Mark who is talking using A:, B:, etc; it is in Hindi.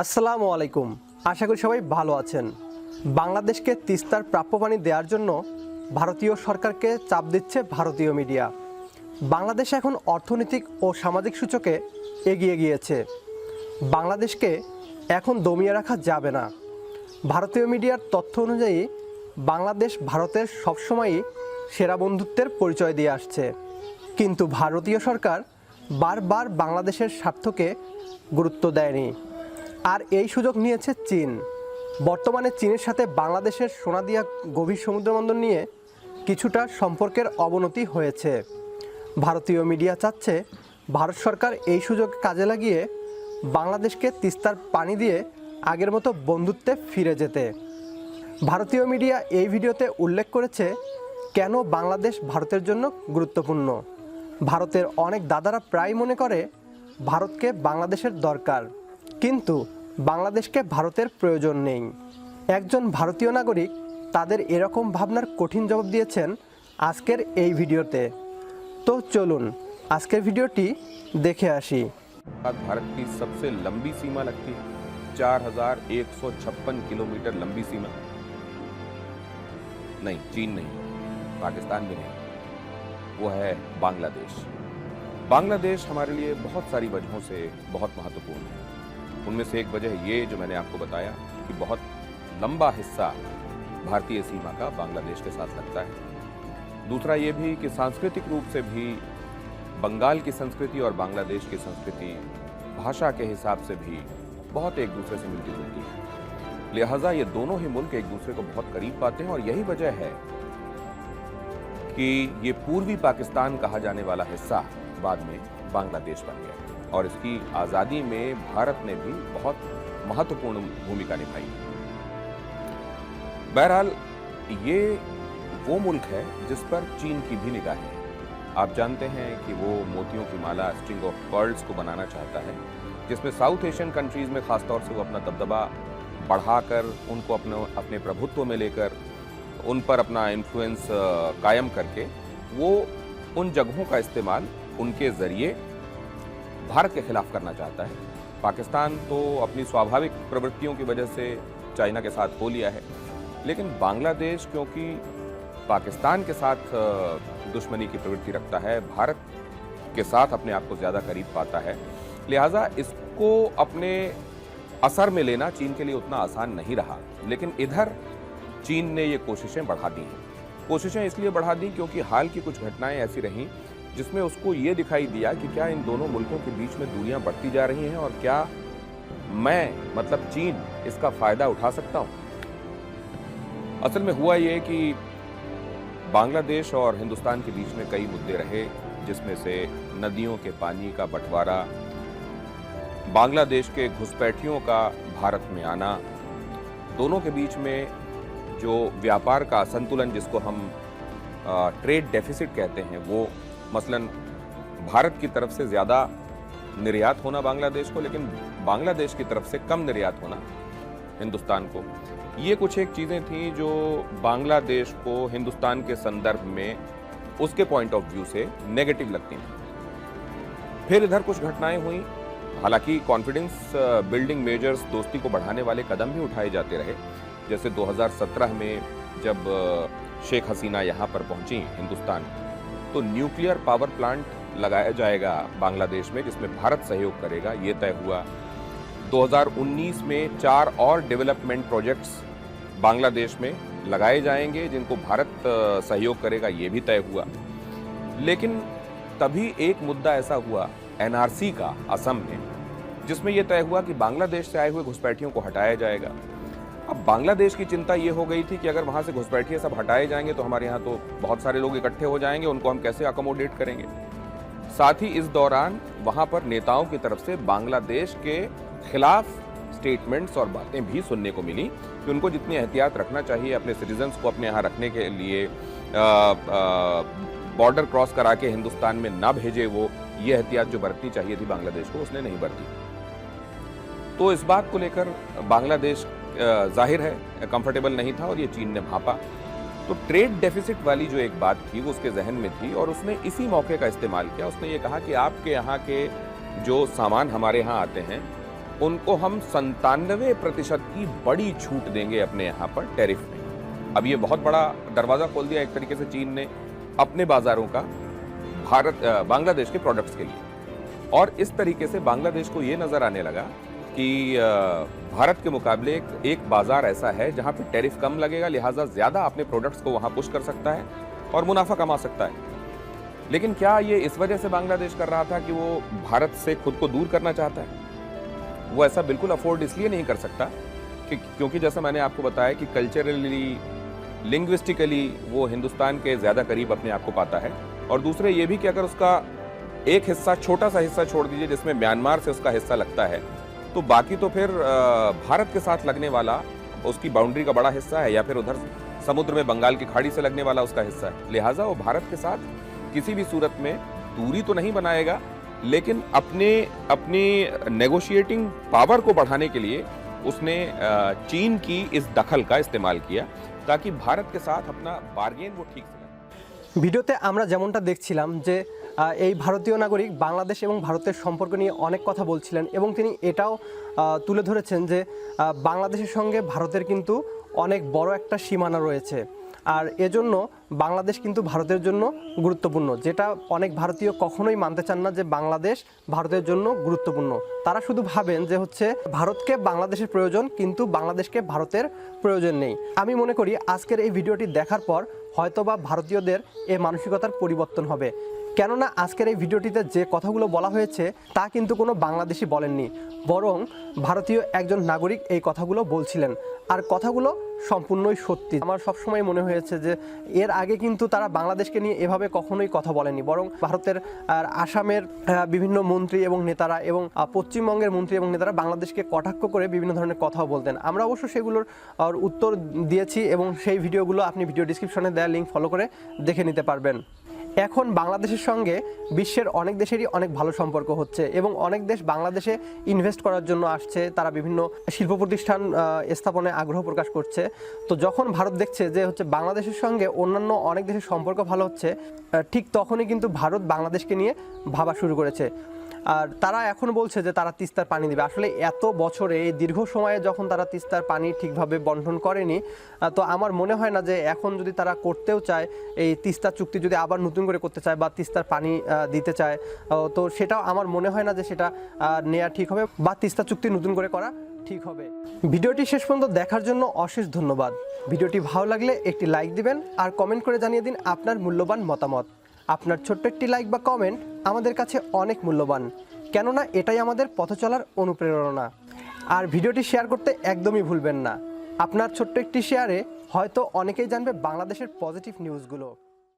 A: আসসালামু আলাইকুম। আশা করি সবাই ভালো আছেন। বাংলাদেশকে তিস্তার প্রাপ্য পানি দেওয়ার জন্য ভারতীয় সরকারকে চাপ দিচ্ছে ভারতীয় মিডিয়া। বাংলাদেশ এখন অর্থনৈতিক ও সামাজিক সূচকে এগিয়ে গিয়েছে। বাংলাদেশকে এখন দমিয়ে রাখা যাবে না। ভারতীয় মিডিয়ার তথ্য অনুযায়ী বাংলাদেশ ভারতের সবসময়ই সেরা বন্ধুত্বের পরিচয় দিয়ে আসছে, কিন্তু ভারতীয় সরকার বারবার বাংলাদেশের স্বার্থকে গুরুত্ব দেয়নি। আর এই সুযোগ নিয়েছে চীন। বর্তমানে চীনের সাথে বাংলাদেশের সোনাদিয়া গভীর সমুদ্রবন্দর নিয়ে কিছুটা সম্পর্কের অবনতি হয়েছে। ভারতীয় মিডিয়া চাচ্ছে ভারত সরকার এই সুযোগ কাজে লাগিয়ে বাংলাদেশকে তিস্তার পানি দিয়ে আগের মতো বন্ধুত্বে ফিরে যেতে। ভারতীয় মিডিয়া এই ভিডিওতে উল্লেখ করেছে কেন বাংলাদেশ ভারতের জন্য গুরুত্বপূর্ণ। ভারতের অনেক দাদারা প্রায় মনে করে ভারতকে বাংলাদেশের দরকার, কিন্তু বাংলাদেশকে ভারতের প্রয়োজন নেই। একজন ভারতীয় নাগরিক তাদের এরকম ভাবনার কঠিন জবাব দিয়েছেন আজকের এই ভিডিওতে। তো চলুন আজকের ভিডিওটি দেখে আসি।
B: भारत की सबसे लंबी सीमा लगती है, 4156 किलोमीटर लंबी सीमा। नहीं, चीन नहीं, पाकिस्तान भी नहीं, वो है बांग्लादेश। बांग्लादेश हमारे लिए बहुत सारी वजहों से बहुत महत्वपूर्ण है। उनमें से एक वजह ये जो मैंने आपको बताया कि बहुत लंबा हिस्सा भारतीय सीमा का बांग्लादेश के साथ लगता है। दूसरा ये भी कि सांस्कृतिक रूप से भी बंगाल की संस्कृति और बांग्लादेश की संस्कृति भाषा के हिसाब से भी बहुत एक दूसरे से मिलती जुलती है। लिहाजा ये दोनों ही मुल्क एक दूसरे को बहुत करीब पाते हैं और यही वजह है कि ये पूर्वी पाकिस्तान कहा जाने वाला हिस्सा बाद में बांग्लादेश बन गया और इसकी आज़ादी में भारत ने भी बहुत महत्वपूर्ण भूमिका निभाई। बहरहाल ये वो मुल्क है जिस पर चीन की भी निगाहें हैं। आप जानते हैं कि वो मोतियों की माला, स्ट्रिंग ऑफ पर्ल्स को बनाना चाहता है, जिसमें साउथ एशियन कंट्रीज़ में ख़ासतौर से वो अपना दबदबा बढ़ाकर उनको अपने प्रभुत्व में लेकर उन पर अपना इन्फ्लुएंस कायम करके वो उन जगहों का इस्तेमाल उनके ज़रिए भारत के खिलाफ करना चाहता है। पाकिस्तान तो अपनी स्वाभाविक प्रवृत्तियों की वजह से चाइना के साथ हो लिया है, लेकिन बांग्लादेश क्योंकि पाकिस्तान के साथ दुश्मनी की प्रवृत्ति रखता है, भारत के साथ अपने आप को ज़्यादा करीब पाता है, लिहाजा इसको अपने असर में लेना चीन के लिए उतना आसान नहीं रहा। लेकिन इधर चीन ने ये कोशिशें बढ़ा दी हैं। कोशिशें इसलिए बढ़ा दी क्योंकि हाल की कुछ घटनाएं ऐसी रहीं जिसमें उसको ये दिखाई दिया कि क्या इन दोनों मुल्कों के बीच में दूरियां बढ़ती जा रही हैं और क्या मैं मतलब चीन इसका फ़ायदा उठा सकता हूँ। असल में हुआ ये कि बांग्लादेश और हिंदुस्तान के बीच में कई मुद्दे रहे, जिसमें से नदियों के पानी का बंटवारा, बांग्लादेश के घुसपैठियों का भारत में आना, दोनों के बीच में जो व्यापार का असंतुलन जिसको हम ट्रेड डेफिसिट कहते हैं, वो मसलन भारत की तरफ से ज़्यादा निर्यात होना बांग्लादेश को, लेकिन बांग्लादेश की तरफ से कम निर्यात होना हिंदुस्तान को, ये कुछ एक चीज़ें थीं जो बांग्लादेश को हिंदुस्तान के संदर्भ में उसके पॉइंट ऑफ व्यू से नेगेटिव लगती थी। फिर इधर कुछ घटनाएं हुई, हालांकि कॉन्फिडेंस बिल्डिंग मेजर्स, दोस्ती को बढ़ाने वाले कदम भी उठाए जाते रहे। जैसे 2017 में जब शेख हसीना यहाँ पर पहुँची हिंदुस्तान, तो न्यूक्लियर पावर प्लांट लगाया जाएगा बांग्लादेश में जिसमें भारत सहयोग करेगा, ये तय हुआ। 2019 में 4 और डेवलपमेंट प्रोजेक्ट्स बांग्लादेश में लगाए जाएंगे जिनको भारत सहयोग करेगा, ये भी तय हुआ। लेकिन तभी एक मुद्दा ऐसा हुआ एनआरसी का असम में, जिसमें यह तय हुआ कि बांग्लादेश से आए हुए घुसपैठियों को हटाया जाएगा। अब बांग्लादेश की चिंता ये हो गई थी कि अगर वहाँ से घुसपैठिए सब हटाए जाएंगे तो हमारे यहाँ तो बहुत सारे लोग इकट्ठे हो जाएंगे, उनको हम कैसे अकोमोडेट करेंगे। साथ ही इस दौरान वहाँ पर नेताओं की तरफ से बांग्लादेश के खिलाफ स्टेटमेंट्स और बातें भी सुनने को मिली कि उनको जितनी एहतियात रखना चाहिए अपने सिटीजन्स को अपने यहाँ रखने के लिए, बॉर्डर क्रॉस करा के हिंदुस्तान में ना भेजे, वो ये एहतियात जो बरतनी चाहिए थी बांग्लादेश को, उसने नहीं बरती। तो इस बात को लेकर बांग्लादेश जाहिर है कंफर्टेबल नहीं था और ये चीन ने भांपा। तो ट्रेड डेफिसिट वाली जो एक बात थी वो उसके जहन में थी और उसने इसी मौके का इस्तेमाल किया। उसने ये कहा कि आपके यहाँ के जो सामान हमारे यहाँ आते हैं उनको हम 97% की बड़ी छूट देंगे अपने यहाँ पर टैरिफ में। अब ये बहुत बड़ा दरवाजा खोल दिया एक तरीके से चीन ने अपने बाजारों का बांग्लादेश के प्रोडक्ट्स के लिए। और इस तरीके से बांग्लादेश को ये नजर आने लगा कि भारत के मुकाबले एक बाजार ऐसा है जहां पे टैरिफ कम लगेगा, लिहाजा ज्यादा अपने प्रोडक्ट्स को वहां पुश कर सकता है और मुनाफा कमा सकता है। लेकिन क्या ये इस वजह से बांग्लादेश कर रहा था कि वो भारत से खुद को दूर करना चाहता है? वो ऐसा बिल्कुल अफोर्ड इसलिए नहीं कर सकता क्योंकि जैसा मैंने आपको बताया कि कल्चरली, लिंग्विस्टिकली वो हिंदुस्तान के ज्यादा करीब अपने आप को पाता है। और दूसरे ये भी कि अगर उसका एक हिस्सा, छोटा सा हिस्सा छोड़ दीजिए जिसमें म्यांमार से उसका हिस्सा लगता है, तो बाकी तो फिर भारत के साथ लगने वाला उसकी बाउंड्री का बड़ा हिस्सा है या फिर उधर समुद्र में बंगाल की खाड़ी से लगने वाला उसका हिस्सा है। लिहाजा वो भारत के साथ किसी भी सूरत में दूरी तो नहीं बनाएगा, लेकिन अपनी नेगोशिएटिंग पावर को बढ़ाने के लिए उसने चीन की इस दखल का इस्तेमाल किया ताकि भारत के साथ अपना बार्गेन वो ठीक से।
A: ভিডিওতে আমরা যেমনটা দেখছিলাম যে এই ভারতীয় নাগরিক বাংলাদেশ এবং ভারতের সম্পর্ক নিয়ে অনেক কথা বলছিলেন এবং তিনি এটাও তুলে ধরেছেন যে বাংলাদেশের সঙ্গে ভারতের কিন্তু অনেক বড় একটা সীমানা রয়েছে। আর এজন্য বাংলাদেশ কিন্তু ভারতের জন্য গুরুত্বপূর্ণ, যেটা অনেক ভারতীয় কখনোই মানতে চান না যে বাংলাদেশ ভারতের জন্য গুরুত্বপূর্ণ। তারা শুধু ভাবেন যে হচ্ছে ভারতকে বাংলাদেশের প্রয়োজন, কিন্তু বাংলাদেশকে ভারতের প্রয়োজন নেই। আমি মনে করি আজকের এই ভিডিওটি দেখার পর হয়তোবা ভারতীয়দের এই মানসিকতার পরিবর্তন হবে। কেননা আজকের এই ভিডিওটিতে যে কথাগুলো বলা হয়েছে তা কিন্তু কোনো বাংলাদেশি বলেননি, বরং ভারতীয় একজন নাগরিক এই কথাগুলো বলছিলেন। আর কথাগুলো সম্পূর্ণই সত্যি। আমার সবসময় মনে হয়েছে যে এর আগে কিন্তু তারা বাংলাদেশকে নিয়ে এভাবে কখনোই কথা বলেনি, বরং ভারতের আসামের বিভিন্ন মন্ত্রী এবং নেতারা এবং পশ্চিমবঙ্গের মন্ত্রী এবং নেতারা বাংলাদেশকে কটাক্ষ করে বিভিন্ন ধরনের কথাও বলতেন। আমরা অবশ্য সেগুলোর উত্তর দিয়েছি এবং সেই ভিডিওগুলো আপনি ভিডিও ডিসক্রিপশনে দেওয়া লিঙ্ক ফলো করে দেখে নিতে পারবেন। এখন বাংলাদেশের সঙ্গে বিশ্বের অনেক দেশেরই অনেক ভালো সম্পর্ক হচ্ছে এবং অনেক দেশ বাংলাদেশে ইনভেস্ট করার জন্য আসছে, তারা বিভিন্ন শিল্প প্রতিষ্ঠান স্থাপনে আগ্রহ প্রকাশ করছে। তো যখন ভারত দেখছে যে হচ্ছে বাংলাদেশের সঙ্গে অন্যান্য অনেক দেশের সম্পর্ক ভালো হচ্ছে, ঠিক তখনই কিন্তু ভারত বাংলাদেশকে নিয়ে ভাবা শুরু করেছে। আর তারা এখন বলছে যে তারা তিস্তার পানি দেবে। আসলে এত বছরে, এই দীর্ঘ সময়ে যখন তারা তিস্তার পানি ঠিকভাবে বন্টন করেনি, তো আমার মনে হয় না যে এখন যদি তারা করতেও চায়, এই তিস্তা চুক্তি যদি আবার নতুন করে করতে চায় বা তিস্তার পানি দিতে চায়, তো সেটাও আমার মনে হয় না যে সেটা নেওয়া ঠিক হবে বা তিস্তা চুক্তি নতুন করে করা ঠিক হবে। ভিডিওটি শেষ পর্যন্ত দেখার জন্য অশেষ ধন্যবাদ। ভিডিওটি ভালো লাগলে একটি লাইক দিবেন আর কমেন্ট করে জানিয়ে দিন আপনার মূল্যবান মতামত। আপনার ছোট্ট একটি লাইক বা কমেন্ট আমাদের কাছে অনেক মূল্যবান, কেননা এটাই আমাদের পথ চলার অনুপ্রেরণা। আর ভিডিওটি শেয়ার করতে একদমই ভুলবেন না। আপনার ছোট্ট একটি শেয়ারে হয়তো অনেকেই জানবে বাংলাদেশের পজিটিভ নিউজগুলো।